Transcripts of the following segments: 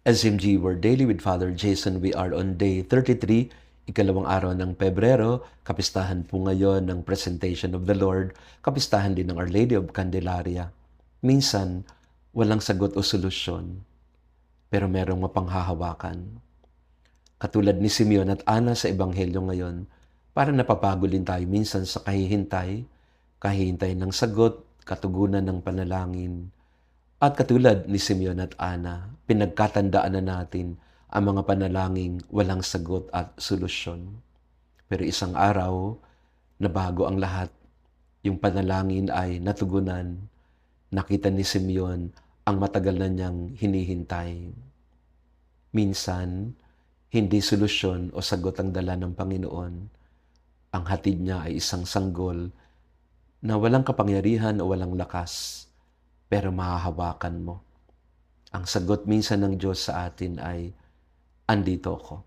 SMG Word Daily with Father Jason. We are on day 33, ikalawang araw ng Pebrero. Kapistahan po ngayon ng Presentation of the Lord. Kapistahan din ng Our Lady of Candelaria. Minsan, walang sagot o solusyon, pero merong mapanghahawakan. Katulad ni Simeon at Ana sa Ebanghelyo ngayon, parang napapagulin tayo minsan sa kahihintay ng sagot, katugunan ng panalangin. At katulad ni Simeon at Ana, pinagkatandaan na natin ang mga panalangin walang sagot at solusyon. Pero isang araw, nabago ang lahat. Yung panalangin ay natugunan. Nakita ni Simeon ang matagal na niyang hinihintay. Minsan, hindi solusyon o sagot ang dala ng Panginoon. Ang hatid niya ay isang sanggol na walang kapangyarihan o walang lakas, pero mahahawakan mo. Ang sagot minsan ng Diyos sa atin ay, andito ako.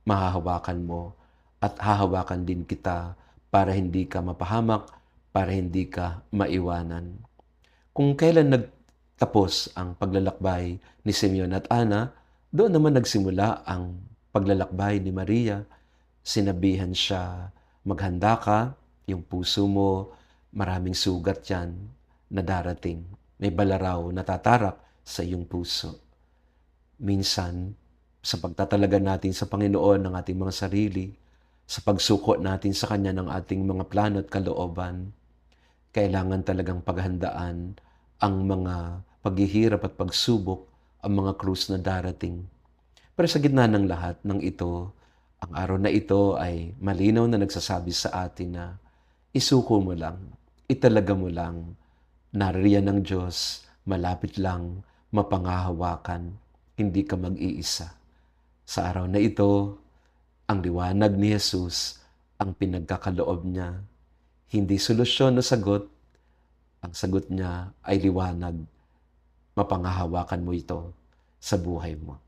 Mahahawakan mo at hahawakan din kita para hindi ka mapahamak, para hindi ka maiwanan. Kung kailan nagtapos ang paglalakbay ni Simeon at Ana, doon naman nagsimula ang paglalakbay ni Maria. Sinabihan siya, maghanda ka, yung puso mo, maraming sugat yan na darating. May balaraw na tatarak sa iyong puso. Minsan, sa pagtatalaga natin sa Panginoon ng ating mga sarili, sa pagsuko natin sa Kanya ng ating mga plano at kalooban, kailangan talagang paghandaan ang mga paghihirap at pagsubok, ang mga krus na darating. Pero sa gitna ng lahat ng ito, ang araw na ito ay malinaw na nagsasabi sa atin na isuko mo lang, italaga mo lang, naririyan ng Diyos, malapit lang, mapangahawakan, hindi ka mag-iisa. Sa araw na ito, ang liwanag ni Jesus, ang pinagkakaloob niya, hindi solusyon o sagot, ang sagot niya ay liwanag, mapangahawakan mo ito sa buhay mo.